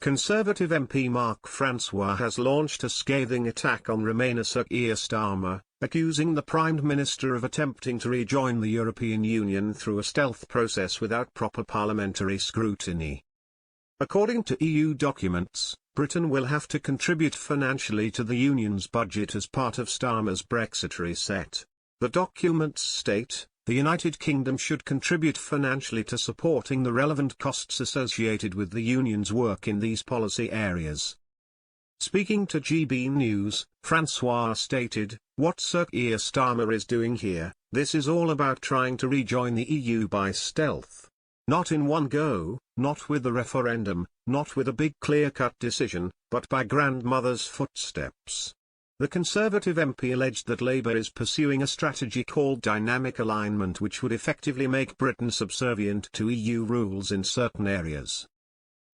Conservative MP Mark Francois has launched a scathing attack on Remainer Sir Keir Starmer, accusing the Prime Minister of attempting to rejoin the European Union through a stealth process without proper parliamentary scrutiny. According to EU documents, Britain will have to contribute financially to the Union's budget as part of Starmer's Brexit reset. The documents state, the United Kingdom should contribute financially to supporting the relevant costs associated with the Union's work in these policy areas. Speaking to GB News, Francois stated, "What Sir Keir Starmer is doing here, this is all about trying to rejoin the EU by stealth. Not in one go, not with the referendum, not with a big clear-cut decision, but by grandmother's footsteps." The Conservative MP alleged that Labour is pursuing a strategy called dynamic alignment, which would effectively make Britain subservient to EU rules in certain areas.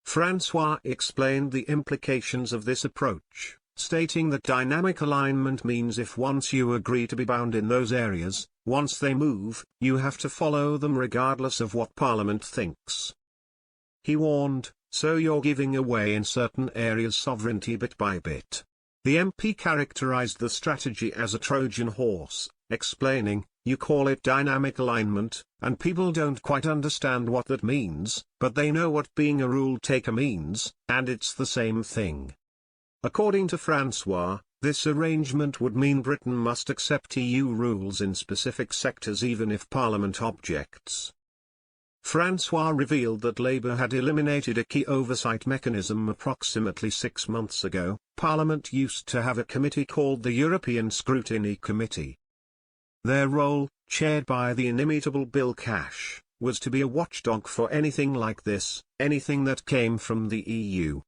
Francois explained the implications of this approach, stating that dynamic alignment means if once you agree to be bound in those areas, once they move, you have to follow them regardless of what Parliament thinks. He warned, so you're giving away in certain areas sovereignty bit by bit. The MP characterized the strategy as a Trojan horse, explaining, you call it dynamic alignment, and people don't quite understand what that means, but they know what being a rule taker means, and it's the same thing. According to Francois, this arrangement would mean Britain must accept EU rules in specific sectors even if Parliament objects. Francois revealed that Labour had eliminated a key oversight mechanism approximately 6 months ago. Parliament used to have a committee called the European Scrutiny Committee. Their role, chaired by the inimitable Bill Cash, was to be a watchdog for anything like this, anything that came from the EU.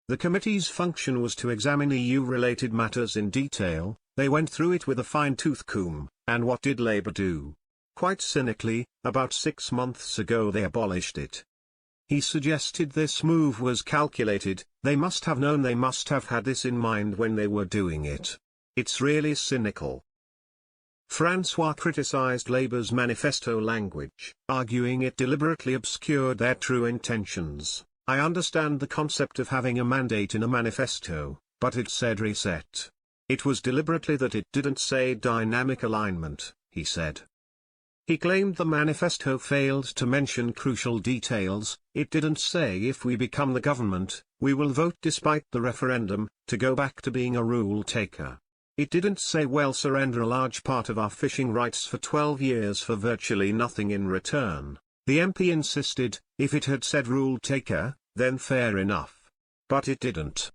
The committee's function was to examine EU-related matters in detail. They went through it with a fine-tooth comb, and what did Labour do? Quite cynically, about 6 months ago they abolished it. He suggested this move was calculated, they must have known, they must have had this in mind when they were doing it. It's really cynical. Francois criticised Labour's manifesto language, arguing it deliberately obscured their true intentions. I understand the concept of having a mandate in a manifesto, but it said reset. It was deliberately that it didn't say dynamic alignment, he said. He claimed the manifesto failed to mention crucial details. It didn't say if we become the government, we will vote despite the referendum, to go back to being a rule taker. It didn't say we'll surrender a large part of our fishing rights for 12 years for virtually nothing in return. The MP insisted, if it had said rule taker, then fair enough. But it didn't.